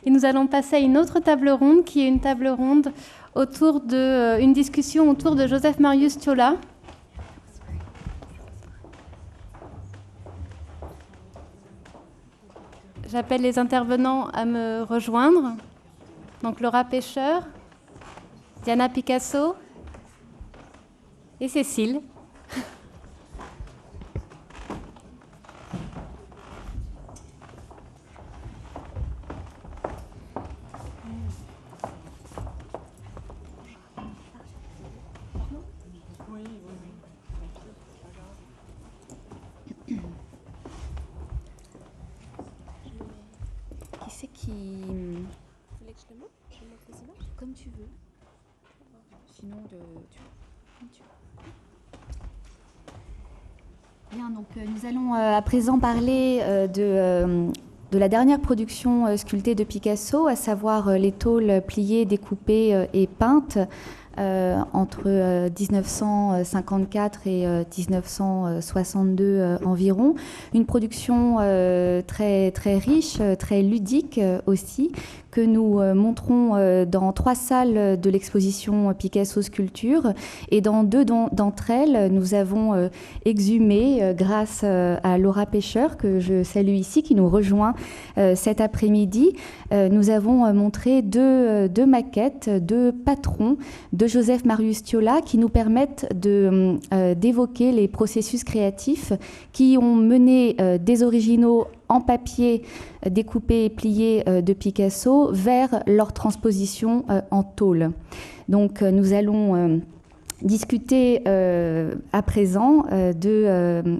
Et nous allons passer à une autre table ronde, qui est une table ronde autour de une discussion autour de Joseph Marius Thiola. J'appelle les intervenants à me rejoindre. Donc Laura Pêcheur, Diana Picasso et Cécile. Qui c'est qui... Comme tu veux. Sinon, comme tu veux. Bien, donc nous allons à présent parler de la dernière production sculptée de Picasso, à savoir les tôles pliées, découpées et peintes entre 1954 et 1962 environ. Une production très, très riche, très ludique aussi, que nous montrons dans 3 salles de l'exposition Picasso Sculpture. Et dans 2 d'entre elles, nous avons exhumé, grâce à Laura Pêcheur, que je salue ici, qui nous rejoint cet après-midi, nous avons montré deux maquettes, 2 patrons de Joseph Marius Thiola qui nous permettent d'évoquer les processus créatifs qui ont mené des originaux en papier découpés et pliés de Picasso vers leur transposition en tôle. Donc nous allons discuter à présent de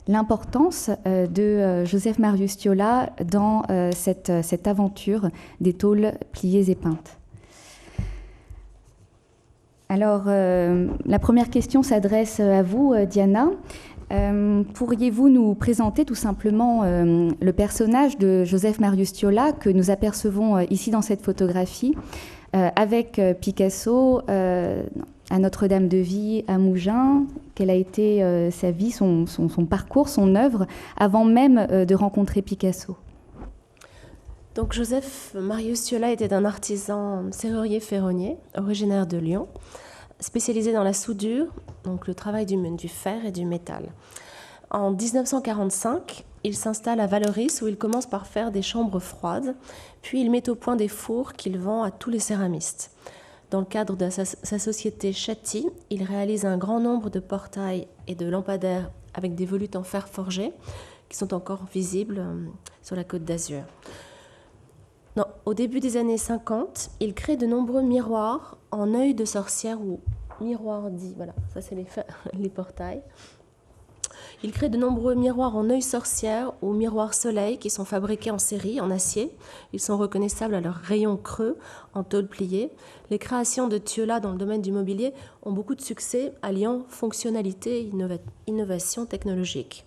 l'importance de Joseph Marius Thiola dans cette aventure des tôles pliées et peintes. Alors, la première question s'adresse à vous, Diana. Pourriez-vous nous présenter tout simplement le personnage de Joseph Marius Thiola que nous apercevons ici dans cette photographie avec Picasso à Notre-Dame-de-Vie à Mougins? Quelle a été sa vie, son parcours, son œuvre avant même de rencontrer Picasso? Donc Joseph Marius Thiola était un artisan serrurier-ferronnier originaire de Lyon, spécialisé dans la soudure, donc le travail du fer et du métal. En 1945, il s'installe à Vallauris où il commence par faire des chambres froides, puis il met au point des fours qu'il vend à tous les céramistes. Dans le cadre de sa société Châty, il réalise un grand nombre de portails et de lampadaires avec des volutes en fer forgé qui sont encore visibles sur la Côte d'Azur. Au début des années 50, il crée de nombreux miroirs en œil de sorcière ou miroirs dits, voilà, ça c'est les portails. Il crée de nombreux miroirs en œil sorcière ou miroirs soleil qui sont fabriqués en série, en acier. Ils sont reconnaissables à leurs rayons creux en tôle pliée. Les créations de Thiola dans le domaine du mobilier ont beaucoup de succès, alliant fonctionnalité et innovation technologique.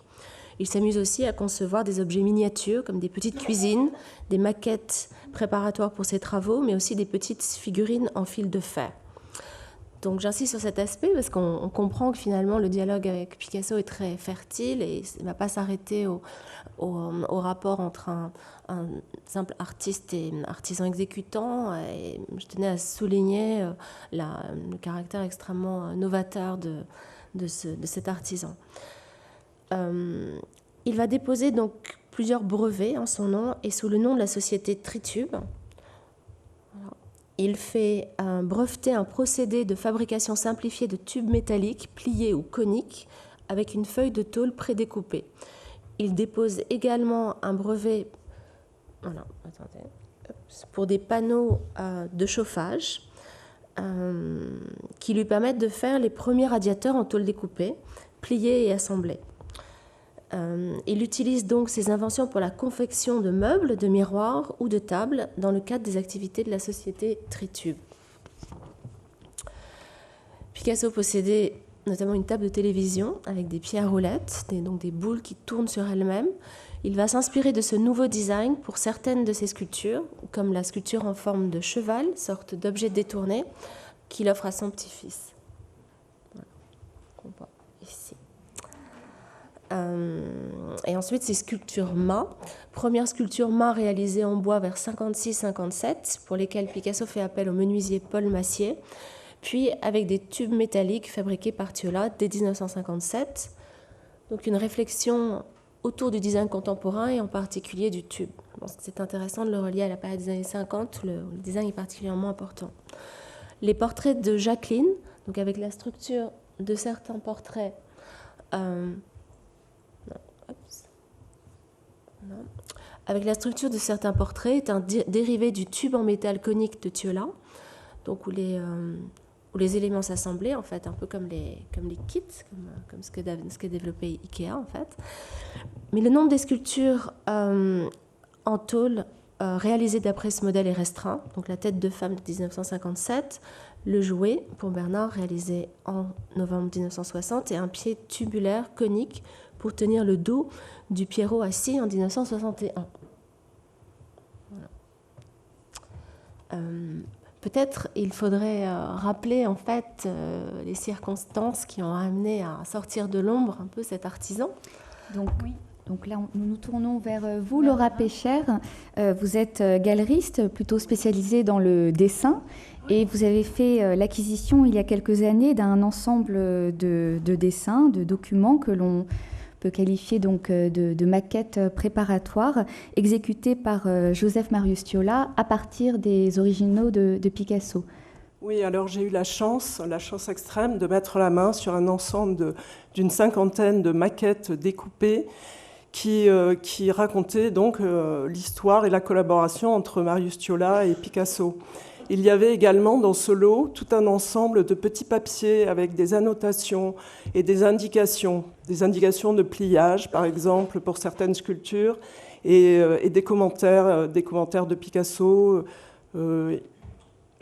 Il s'amuse aussi à concevoir des objets miniatures comme des petites cuisines, des maquettes préparatoires pour ses travaux, mais aussi des petites figurines en fil de fer. Donc j'insiste sur cet aspect parce qu'on comprend que finalement le dialogue avec Picasso est très fertile et il ne va pas s'arrêter au rapport entre un simple artiste et un artisan exécutant. Et je tenais à souligner le caractère extrêmement novateur de cet artisan. Il va déposer donc plusieurs brevets en son nom et sous le nom de la société Tritube. Il fait breveter un procédé de fabrication simplifiée de tubes métalliques pliés ou coniques avec une feuille de tôle prédécoupée. Il dépose également un brevet pour des panneaux de chauffage qui lui permettent de faire les premiers radiateurs en tôle découpée, pliés et assemblés. Il utilise donc ses inventions pour la confection de meubles, de miroirs ou de tables dans le cadre des activités de la société Tritube. Picasso possédait notamment une table de télévision avec des pieds à roulettes, donc des boules qui tournent sur elles-mêmes. Il va s'inspirer de ce nouveau design pour certaines de ses sculptures, comme la sculpture en forme de cheval, sorte d'objet détourné, qu'il offre à son petit-fils. Voilà. On voit ici. Et ensuite, ces sculptures mâts. Première sculpture mât réalisée en bois vers 56-57, pour lesquelles Picasso fait appel au menuisier Paul Massier, puis avec des tubes métalliques fabriqués par Thiola dès 1957. Donc une réflexion autour du design contemporain et en particulier du tube. Bon, c'est intéressant de le relier à la période des années 50, le design est particulièrement important. Les portraits de Jacqueline, donc avec la structure de certains portraits, avec la structure de certains portraits, est un dérivé du tube en métal conique de Thiola, donc où les éléments s'assemblaient, en fait, un peu comme les kits, comme ce qu'a développé Ikea, en fait. Mais le nombre des sculptures en tôle réalisées d'après ce modèle est restreint. Donc la tête de femme de 1957, le jouet pour Bernard réalisé en novembre 1960 et un pied tubulaire conique pour tenir le dos du Pierrot assis en 1961. Voilà. Peut-être il faudrait rappeler en fait les circonstances qui ont amené à sortir de l'ombre un peu cet artisan. Donc, oui. Donc là, nous nous tournons vers vous, Laura Pécher. Vous êtes galeriste, plutôt spécialisée dans le dessin, et vous avez fait l'acquisition il y a quelques années d'un ensemble de dessins, de documents que l'on peut qualifier donc de maquettes préparatoires, exécutées par Joseph Marius Thiola à partir des originaux de Picasso. Oui, alors j'ai eu la chance extrême de mettre la main sur un ensemble d'une cinquantaine de maquettes découpées qui racontaient donc l'histoire et la collaboration entre Marius Thiola et Picasso. Il y avait également dans ce lot tout un ensemble de petits papiers avec des annotations et des indications de pliage, par exemple, pour certaines sculptures, et des commentaires de Picasso. Je ne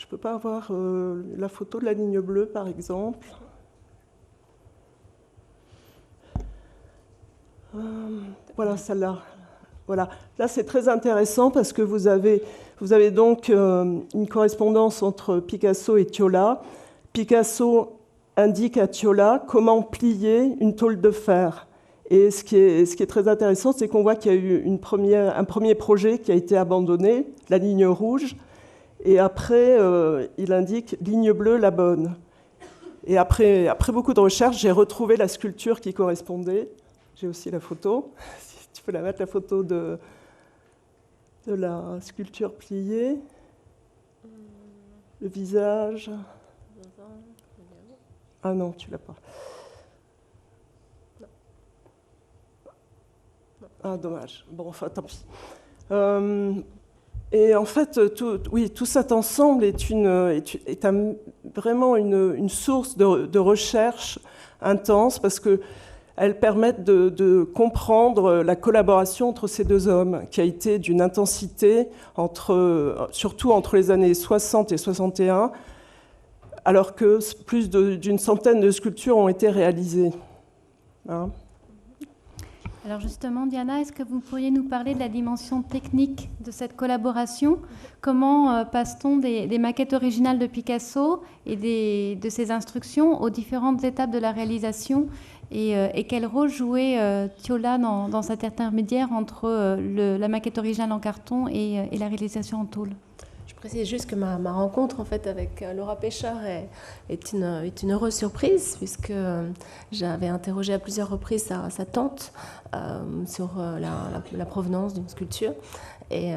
peux pas avoir la photo de la ligne bleue, par exemple. Voilà, celle-là. Voilà. Là, c'est très intéressant parce que vous avez donc une correspondance entre Picasso et Thiola. Picasso indique à Thiola comment plier une tôle de fer. Et ce qui est très intéressant, c'est qu'on voit qu'il y a eu un premier projet qui a été abandonné, la ligne rouge, et après, il indique ligne bleue, la bonne. Et après beaucoup de recherches, j'ai retrouvé la sculpture qui correspondait. J'ai aussi la photo. Si tu peux la mettre, la photo de la sculpture pliée. Le visage. Ah non, tu l'as pas. Ah, dommage. Bon, enfin, tant pis. Et en fait, tout cet ensemble est vraiment une source de recherche intense parce qu'elles permettent de comprendre la collaboration entre ces deux hommes, qui a été d'une intensité, surtout entre les années 60 et 61, alors que plus d'une centaine de sculptures ont été réalisées. Hein ? Alors justement, Diana, est-ce que vous pourriez nous parler de la dimension technique de cette collaboration ? Comment passe-t-on des maquettes originales de Picasso et de ses instructions aux différentes étapes de la réalisation ? Et quel rôle jouait Thiola dans cet intermédiaire entre la maquette originale en carton et la réalisation en tôle ? Je précise juste que ma rencontre en fait avec Laura Pécher est une heureuse surprise, puisque j'avais interrogé à plusieurs reprises sa tante sur la provenance d'une sculpture, et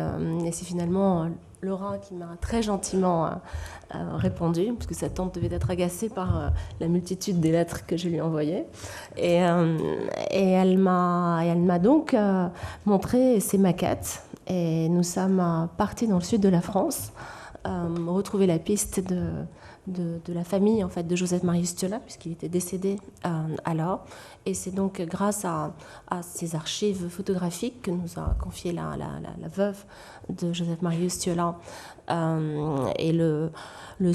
c'est finalement Laura qui m'a très gentiment répondu, puisque sa tante devait être agacée par la multitude des lettres que je lui envoyais, et elle m'a donc montré ses maquettes. Et nous sommes partis dans le sud de la France, retrouver la piste de la famille en fait, de Joseph Marius Thiola, puisqu'il était décédé alors. Et c'est donc grâce à ces archives photographiques que nous a confié la veuve de Joseph Marius Thiola et le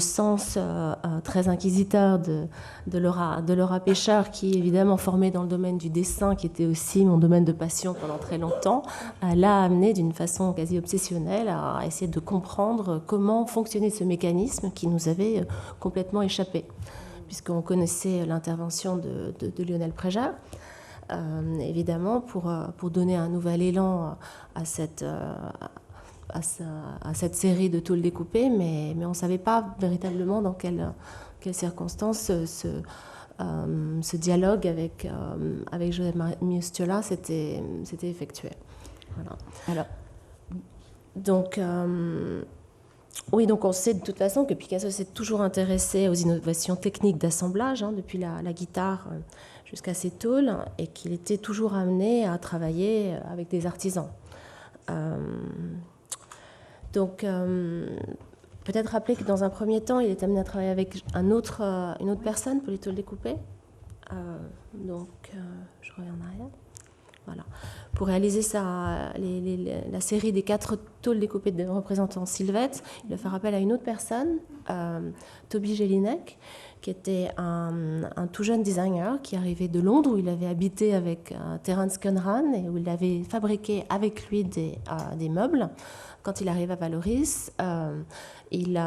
sens très inquisiteur de Laura Pécher, qui est évidemment formée dans le domaine du dessin, qui était aussi mon domaine de passion pendant très longtemps, l'a amenée d'une façon quasi obsessionnelle à essayer de comprendre comment fonctionnait ce mécanisme qui nous avait complètement échappé, puisqu'on connaissait l'intervention de Lionel Préjat. évidemment, pour donner un nouvel élan à cette série de tôles découpées, mais on ne savait pas véritablement dans quelles circonstances ce dialogue avec Joseph Marius Ciola s'était effectué. Voilà. Alors, donc, oui, donc on sait de toute façon que Picasso s'est toujours intéressé aux innovations techniques d'assemblage, depuis la guitare jusqu'à ses tôles, et qu'il était toujours amené à travailler avec des artisans. Donc, peut-être rappeler que dans un premier temps, il est amené à travailler avec une autre personne pour les tôles découpées. Donc, je reviens en arrière. Voilà. Pour réaliser la série des 4 tôles découpées de représentant Sylvette, il a fait appel à une autre personne, Toby Jelinek, qui était un tout jeune designer qui arrivait de Londres, où il avait habité avec Terence Conran et où il avait fabriqué avec lui des meubles. Quand il arrive à Vallauris, il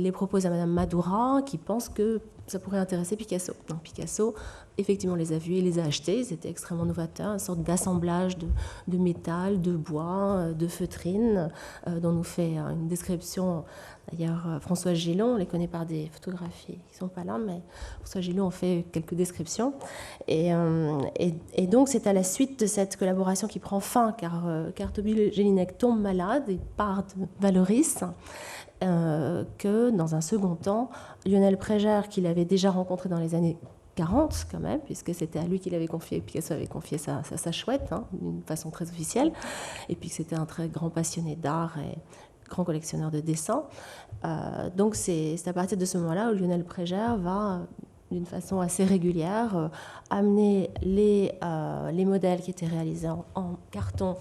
les propose à Madame Madura, qui pense que ça pourrait intéresser Picasso. Donc Picasso, effectivement, les a vus et les a achetés. Ils étaient extrêmement novateurs, une sorte d'assemblage de métal, de bois, de feutrine, dont nous fait une description. D'ailleurs, François Gillon, on les connaît par des photographies qui ne sont pas là, mais François Gillon en fait quelques descriptions. Et donc, c'est à la suite de cette collaboration qui prend fin, car Toby Jelinek tombe malade et part de Vallauris, que, dans un second temps, Lionel Préger, qu'il avait déjà rencontré dans les années 40 quand même, puisque c'était à lui qu'il avait confié, Picasso avait confié sa chouette, d'une façon très officielle, et puis que c'était un très grand passionné d'art et grand collectionneur de dessins. Donc c'est à partir de ce moment-là où Lionel Préger va, d'une façon assez régulière, amener les modèles qui étaient réalisés en carton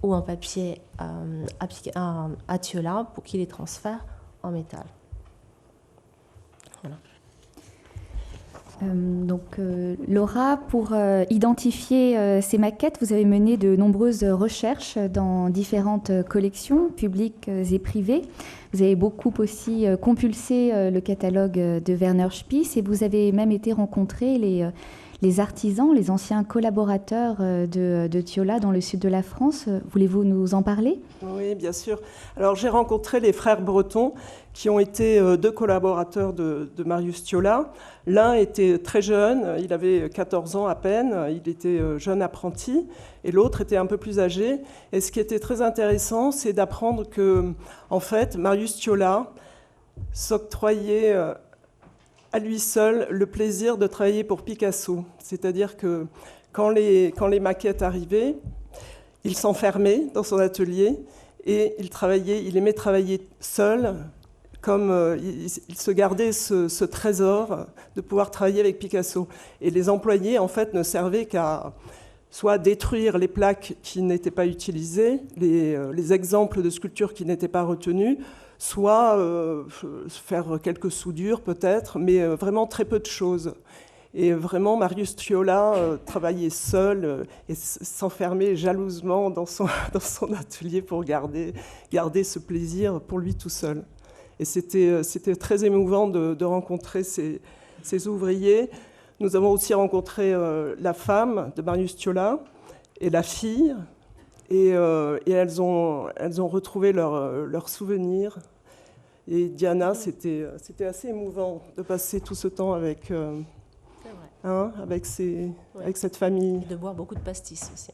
ou en papier à Ciola pour qu'il les transfère en métal. Voilà. Laura, pour identifier ces maquettes, vous avez mené de nombreuses recherches dans différentes collections publiques et privées. Vous avez beaucoup aussi compulsé le catalogue de Werner Spies et vous avez même été rencontrer les artisans, les anciens collaborateurs de Ciola dans le sud de la France. Voulez-vous nous en parler ? Oui, bien sûr. Alors, j'ai rencontré les frères Breton, qui ont été 2 collaborateurs de Marius Ciola. L'un était très jeune, il avait 14 ans à peine, il était jeune apprenti, et l'autre était un peu plus âgé. Et ce qui était très intéressant, c'est d'apprendre que, en fait, Marius Ciola s'octroyait à lui seul le plaisir de travailler pour Picasso. C'est-à-dire que quand les maquettes arrivaient, il s'enfermait dans son atelier et il aimait travailler seul, comme il se gardait ce trésor de pouvoir travailler avec Picasso. Et les employés, en fait, ne servaient qu'à soit détruire les plaques qui n'étaient pas utilisées, les exemples de sculptures qui n'étaient pas retenus, soit faire quelques soudures peut-être, mais vraiment très peu de choses. Et vraiment, Marius Ciola travaillait seul et s'enfermait jalousement dans son atelier pour garder ce plaisir pour lui tout seul. Et c'était très émouvant de rencontrer ces ouvriers. Nous avons aussi rencontré la femme de Marius Ciola et la fille. Et elles ont retrouvé leurs souvenirs. Et Diana, c'était assez émouvant de passer tout ce temps avec cette famille. Et de boire beaucoup de pastis aussi.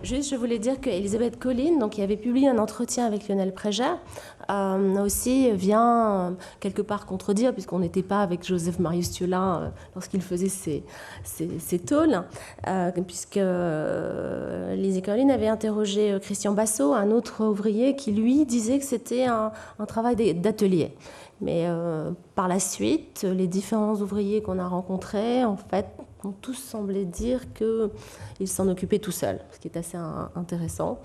Juste, je voulais dire qu'Elisabeth Colline, donc, qui avait publié un entretien avec Lionel Préger, aussi vient quelque part contredire, puisqu'on n'était pas avec Joseph Marius Ciola lorsqu'il faisait ses tôles, puisque Lizzie Colline avait interrogé Christian Bassot, un autre ouvrier, qui lui disait que c'était un travail d'atelier. Mais par la suite, les différents ouvriers qu'on a rencontrés, en fait, ont tous semblé dire qu'il s'en occupait tout seul, ce qui est assez intéressant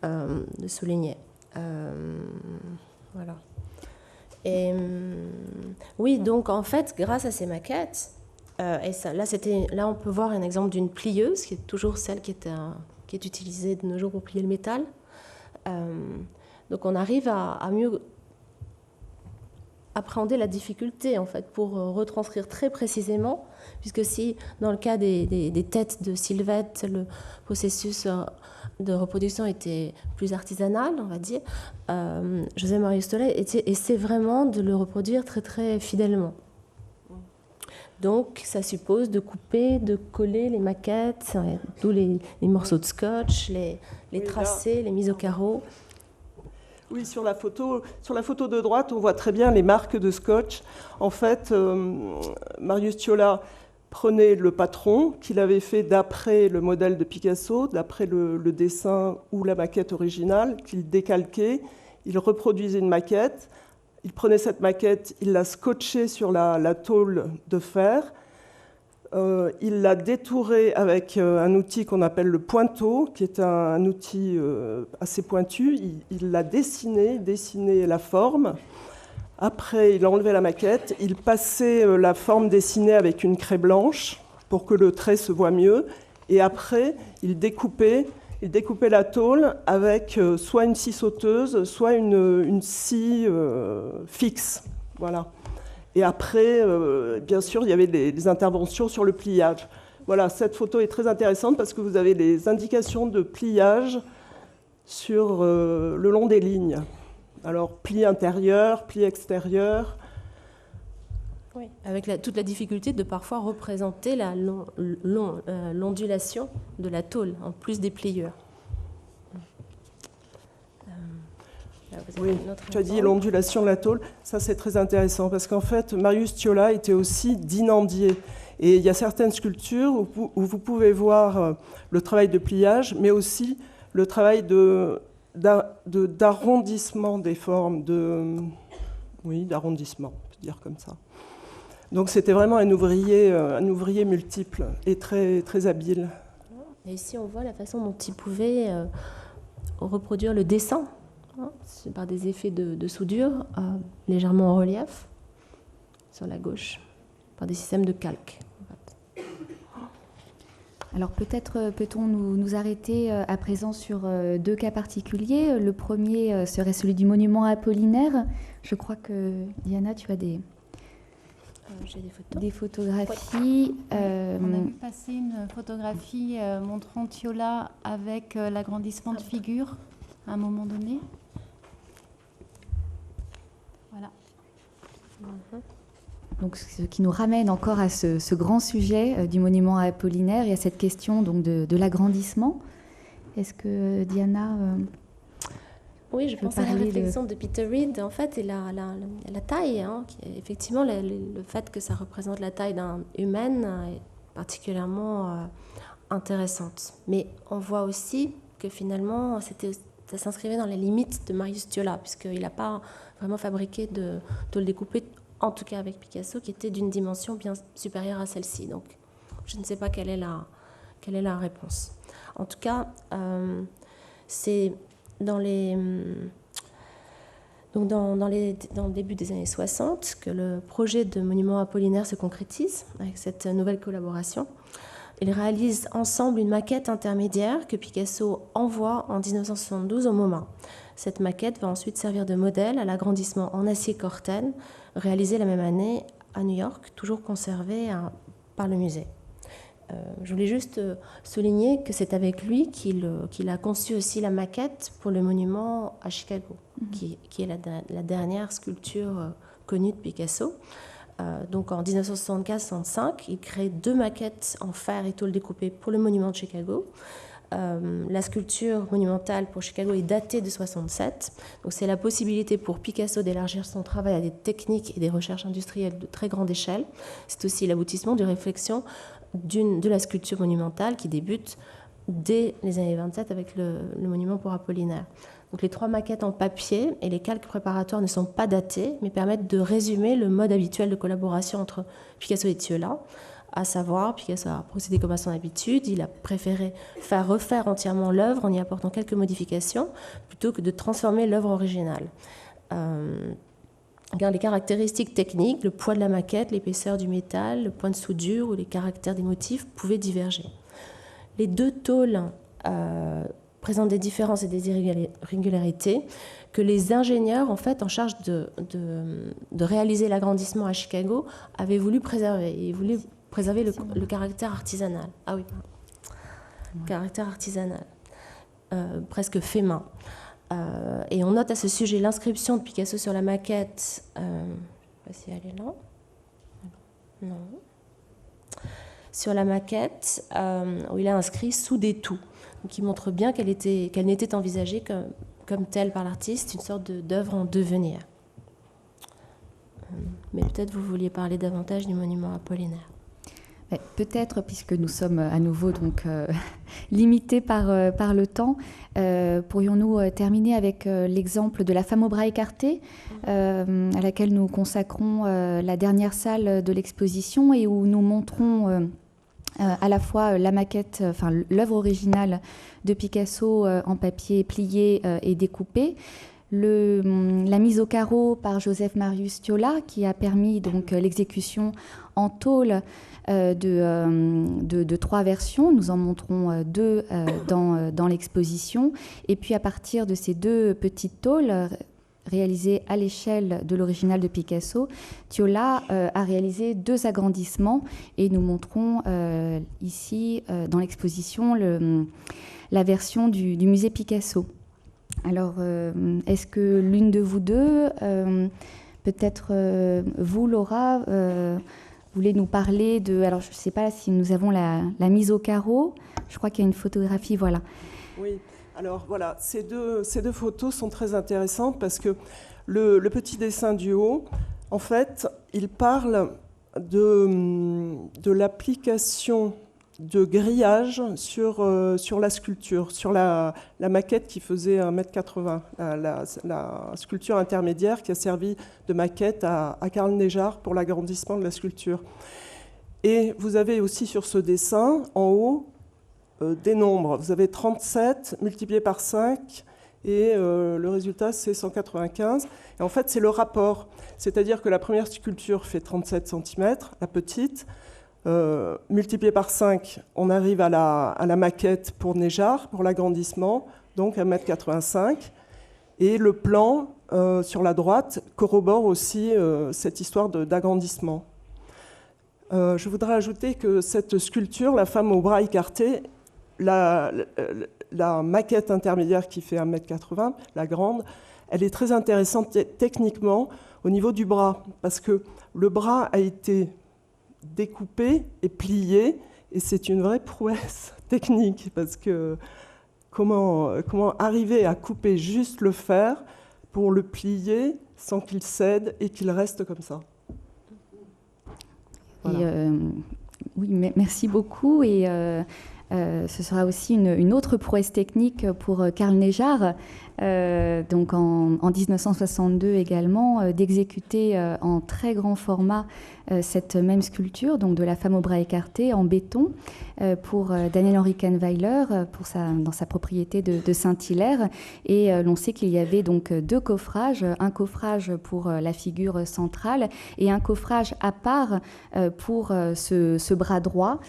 de souligner. Voilà. Et oui, donc en fait, grâce à ces maquettes, là on peut voir un exemple d'une plieuse, qui est toujours celle qui est utilisée de nos jours pour plier le métal. Donc on arrive à mieux appréhender la difficulté en fait pour retranscrire très précisément, puisque si dans le cas des têtes de Sylvette, le processus de reproduction était plus artisanal, on va dire, José Marius Tola essaie vraiment de le reproduire très très fidèlement. Donc ça suppose de couper, de coller les maquettes, d'où les morceaux de scotch, les tracés, les mises au carreau. Oui, sur la photo de droite, on voit très bien les marques de scotch. En fait, Marius Ciola prenait le patron qu'il avait fait d'après le modèle de Picasso, d'après le dessin ou la maquette originale, qu'il décalquait. Il reproduisait une maquette. Il prenait cette maquette, il la scotchait sur la tôle de fer. Il l'a détourée avec un outil qu'on appelle le pointeau, qui est un outil assez pointu. Il l'a dessiné la forme. Après, il enlevait la maquette. Il passait la forme dessinée avec une craie blanche pour que le trait se voit mieux. Et après, il découpait la tôle avec soit une scie sauteuse, soit une scie fixe. Voilà. Et après, bien sûr, il y avait des interventions sur le pliage. Voilà, cette photo est très intéressante parce que vous avez les indications de pliage sur le long des lignes. Alors, pli intérieur, pli extérieur. Oui, avec toute la difficulté de parfois représenter l'ondulation de la tôle, en plus des pliures. Oui, tu as dit l'ondulation de la tôle, ça c'est très intéressant parce qu'en fait Marius Ciola était aussi dinandier et il y a certaines sculptures où vous pouvez voir le travail de pliage mais aussi le travail d'arrondissement des formes, d'arrondissement, on peut dire comme ça. Donc c'était vraiment un ouvrier multiple et très, très habile. Et ici on voit la façon dont il pouvait reproduire le dessin. C'est par des effets de soudure légèrement en relief sur la gauche, par des systèmes de calque. En fait. Alors peut-être peut-on nous arrêter à présent sur deux cas particuliers. Le premier serait celui du monument Apollinaire. Je crois que Diana, tu as des photographies. Oui. On a vu passer une photographie montrant Ciola avec l'agrandissement de figure à un moment donné. Voilà. Donc, ce qui nous ramène encore à ce grand sujet du monument à Apollinaire et à cette question donc, de l'agrandissement. Est-ce que Diana oui, je pense à la réflexion de Peter Reed, en fait, et la taille. Hein, effectivement, le fait que ça représente la taille humaine est particulièrement intéressante. Mais on voit aussi que finalement, ça s'inscrivait dans les limites de Marius Ciola, puisqu'il n'a pas vraiment fabriqué de tôle découpée, en tout cas avec Picasso, qui était d'une dimension bien supérieure à celle-ci. Donc, je ne sais pas quelle est la réponse. En tout cas, c'est dans le début des années 60 que le projet de monument Apollinaire se concrétise avec cette nouvelle collaboration. Ils réalisent ensemble une maquette intermédiaire que Picasso envoie en 1972 au MoMA. Cette maquette va ensuite servir de modèle à l'agrandissement en acier Corten, réalisé la même année à New York, toujours conservé par le musée. Je voulais juste souligner que c'est avec lui qu'il a conçu aussi la maquette pour le monument à Chicago, qui est la dernière sculpture connue de Picasso. Donc en 1974-65, il crée 2 maquettes en fer et tôle découpée pour le monument de Chicago. La sculpture monumentale pour Chicago est datée de 67. Donc c'est la possibilité pour Picasso d'élargir son travail à des techniques et des recherches industrielles de très grande échelle. C'est aussi l'aboutissement de réflexion de la sculpture monumentale qui débute dès les années 27 avec le monument pour Apollinaire. Donc les 3 maquettes en papier et les calques préparatoires ne sont pas datés, mais permettent de résumer le mode habituel de collaboration entre Picasso et Ciola. À savoir, Picasso a procédé comme à son habitude, il a préféré faire refaire entièrement l'œuvre en y apportant quelques modifications, plutôt que de transformer l'œuvre originale. Les caractéristiques techniques, le poids de la maquette, l'épaisseur du métal, le point de soudure ou les caractères des motifs pouvaient diverger. Les 2 tôles présente des différences et des irrégularités que les ingénieurs, en fait, en charge de réaliser l'agrandissement à Chicago, avaient voulu préserver. Ils voulaient préserver le caractère artisanal. Ah oui, caractère artisanal, presque fait main. Et on note à ce sujet l'inscription de Picasso sur la maquette. Je ne sais pas si elle est là. Non. Sur la maquette, où il a inscrit sous des toux, qui montre bien qu'elle n'était envisagée comme telle par l'artiste, une sorte d'œuvre en devenir. Mais peut-être vous vouliez parler davantage du monument apollinaire. Peut-être, puisque nous sommes à nouveau donc limités par le temps, pourrions-nous terminer avec l'exemple de la femme au bras écarté, à laquelle nous consacrons la dernière salle de l'exposition et où nous montrons à la fois la maquette, enfin l'œuvre originale de Picasso en papier plié et découpé, la mise au carreau par Joseph Marius Thiolat, qui a permis donc l'exécution en tôle de 3 versions. Nous en montrons 2 dans l'exposition. Et puis à partir de ces 2 petites tôles réalisées à l'échelle de l'original de Picasso, Thiolat a réalisé 2 agrandissements et nous montrons ici dans l'exposition la version du musée Picasso. Alors, est-ce que l'une de vous deux, peut-être vous, Laura, voulez nous parler de... Alors, je ne sais pas si nous avons la mise au carreau. Je crois qu'il y a une photographie, voilà. Oui, alors voilà, ces deux photos sont très intéressantes parce que le petit dessin du haut, en fait, il parle de l'application de grillage sur la sculpture, sur la maquette qui faisait 1,80 m, la sculpture intermédiaire qui a servi de maquette à Carl Néjard pour l'agrandissement de la sculpture. Et vous avez aussi sur ce dessin, en haut, des nombres. Vous avez 37 multiplié par 5 et le résultat c'est 195. Et en fait c'est le rapport, c'est-à-dire que la première sculpture fait 37 cm, la petite, multiplié par 5, on arrive à la maquette pour Néjard, pour l'agrandissement, donc 1,85 m. Et le plan sur la droite corrobore aussi cette histoire d'agrandissement. Je voudrais ajouter que cette sculpture, la femme au bras écarté, la maquette intermédiaire qui fait 1,80 m, la grande, elle est très intéressante techniquement au niveau du bras, parce que le bras a été découpé et plié, et c'est une vraie prouesse technique, parce que comment arriver à couper juste le fer pour le plier sans qu'il cède et qu'il reste comme ça. Voilà. Et oui, merci beaucoup. Et ce sera aussi une autre prouesse technique pour Carl Néjard, donc en 1962 également, d'exécuter en très grand format cette même sculpture, donc de la femme au bras écarté en béton, pour Daniel-Henri Kahnweiler, dans sa propriété de Saint-Hilaire. Et l'on sait qu'il y avait donc 2 coffrages, un coffrage pour la figure centrale et un coffrage à part pour ce bras droit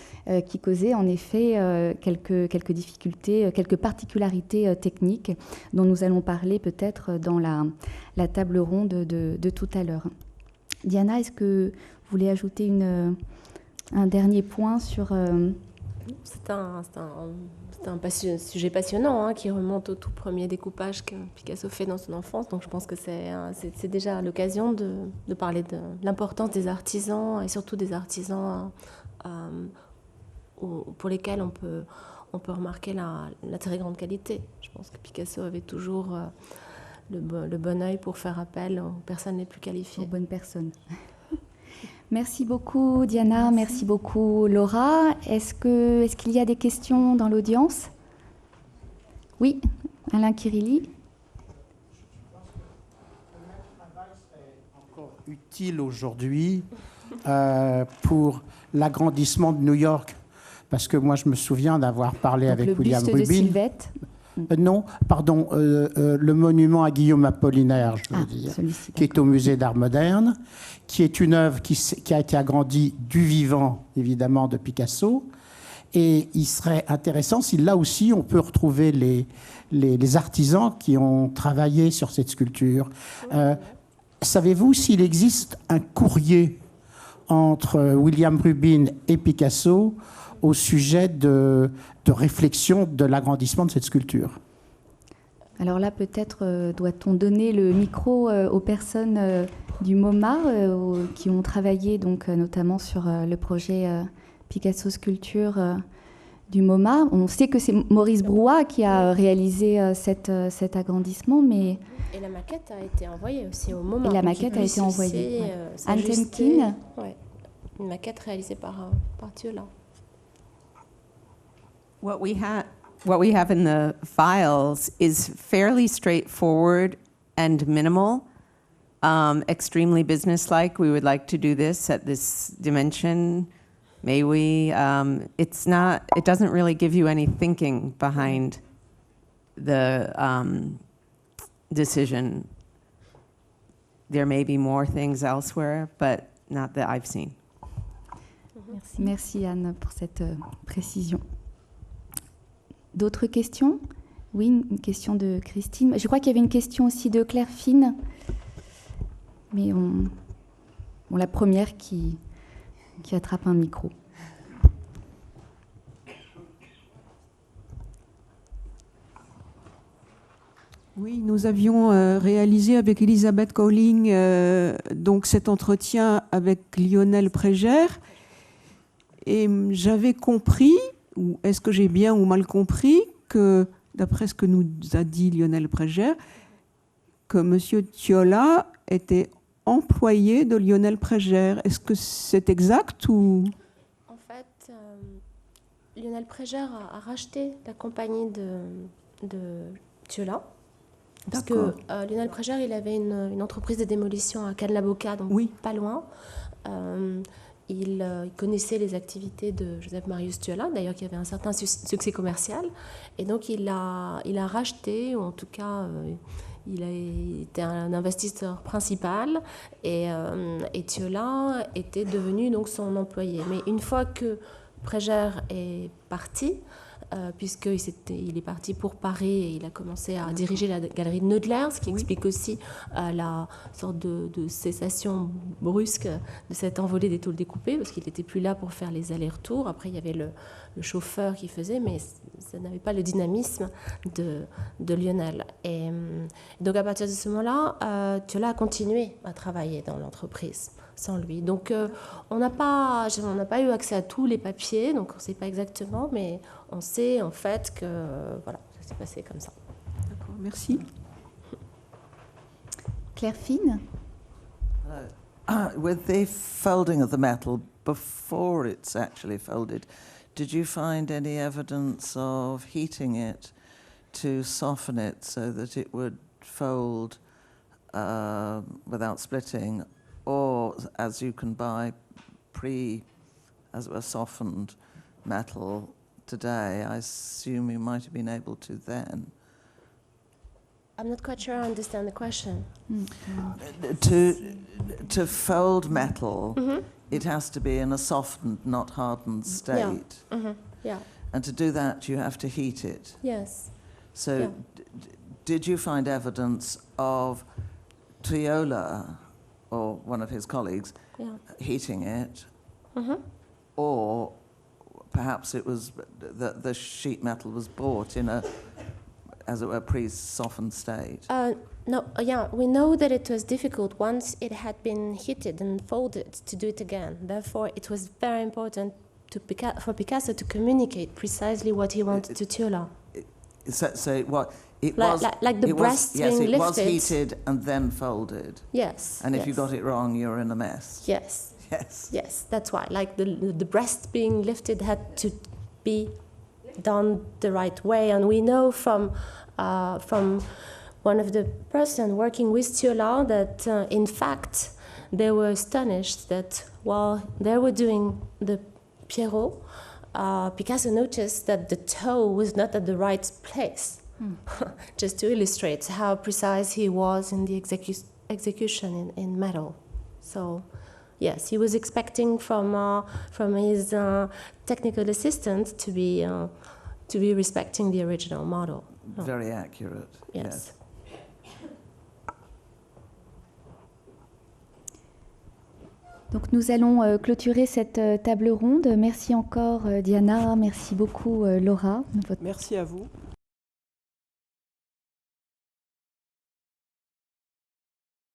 qui causait en effet quelques difficultés, quelques particularités techniques dont nous allons parler peut-être dans la table ronde de tout à l'heure. Diana, est-ce que vous voulez ajouter un dernier point sur... C'est un sujet passionnant qui remonte au tout premier découpage que Picasso fait dans son enfance. Donc je pense que c'est déjà l'occasion de parler de l'importance des artisans et surtout des artisans pour lesquels on peut remarquer la très grande qualité. Je pense que Picasso avait toujours le bon œil pour faire appel aux personnes les plus qualifiées. Aux bonnes personnes. Merci beaucoup Diana, merci beaucoup Laura. Est-ce qu'il y a des questions dans l'audience? Oui, Alain Kirilli. Encore utile aujourd'hui pour l'agrandissement de New York, parce que moi je me souviens d'avoir parlé avec William Rubin. Le buste de Sylvette. Non, pardon, le monument à Guillaume Apollinaire, je veux dire, qui est au musée d'art moderne, qui est une œuvre qui a été agrandie du vivant, évidemment, de Picasso, Et il serait intéressant si là aussi on peut retrouver les artisans qui ont travaillé sur cette sculpture. Savez-vous s'il existe un courrier entre William Rubin et Picasso au sujet de réflexion de l'agrandissement de cette sculpture? Alors là, peut-être doit-on donner le micro aux personnes du MoMA qui ont travaillé donc, notamment sur le projet Picasso Sculpture du MoMA. On sait que c'est Maurice Brouat qui a réalisé cet agrandissement, mais... Et la maquette a été envoyée aussi au MoMA. Et la maquette a été envoyée. Anne Temkin. Ouais. Une maquette réalisée par Thiola. What we have in the files is fairly straightforward and minimal, extremely businesslike. We would like to do this at this dimension. May we? It doesn't really give you any thinking behind the decision. There may be more things elsewhere, but not that I've seen. Merci Anne pour cette précision. D'autres questions? Oui, une question de Christine. Je crois qu'il y avait une question aussi de Claire Fine. Mais la première qui attrape un micro. Oui, nous avions réalisé avec Elisabeth Cowling donc cet entretien avec Lionel Prégère. Et j'avais compris, ou est-ce que j'ai bien ou mal compris, que, d'après ce que nous a dit Lionel Prégère, que M. Thiola était employé de Lionel Prégère. Est-ce que c'est exact ou... En fait, Lionel Prégère a racheté la compagnie de Thiola. Parce que Lionel Prégère, il avait une entreprise de démolition à Cannes-la-Boca, donc oui. Pas loin. Il connaissait les activités de Joseph Marius Thiola, d'ailleurs qui avait un certain succès commercial. Et donc il a racheté, ou en tout cas il a été un investisseur principal. Et Thiola était devenu donc son employé. Mais une fois que Prégère est parti, puisqu'il est parti pour Paris et il a commencé à diriger la galerie de Knoedler, ce qui explique aussi la sorte de cessation brusque de cette envolée des tôles découpées, parce qu'il n'était plus là pour faire les allers-retours. Après, il y avait le chauffeur qui faisait, mais ça n'avait pas le dynamisme de Lionel. Et donc, à partir de ce moment-là, Thiola a continué à travailler dans l'entreprise sans lui. Donc, on n'a pas eu accès à tous les papiers, donc on ne sait pas exactement, mais on sait en fait que voilà, ça s'est passé comme ça. D'accord, merci. Claire Fine. With the folding of the metal, before it's actually folded, did you find any evidence of heating it to soften it so that it would fold without splitting? Or, as you can buy as it were, softened metal today, I assume you might have been able to then. I'm not quite sure I understand the question. To fold metal, it has to be in a softened, not hardened state. Yeah. Yeah. And to do that, you have to heat it. Yes. So, Yeah. did you find evidence of Thiola or one of his colleagues heating it, or perhaps it was that the sheet metal was bought in a, as it were, pre-softened state? No, we know that it was difficult once it had been heated and folded to do it again. Therefore, it was very important for Picasso to communicate precisely what he wanted to Thiola. So what? It like, was like the breast being lifted. Yes, it was heated and then folded. Yes. And if you got it wrong, you're in a mess. Yes. Yes. Yes, that's why. Like the breast being lifted had to be done the right way, and we know from one of the person working with Thiola that in fact they were astonished that while they were doing the Pierrot, Picasso noticed that the toe was not at the right place. Just to illustrate how precise he was in the execution in metal. So Yes, he was expecting from his technical assistant to be respecting the original model. Very accurate. Yes. Donc nous allons clôturer cette table ronde. Merci encore Diana, merci beaucoup Laura. Merci à vous.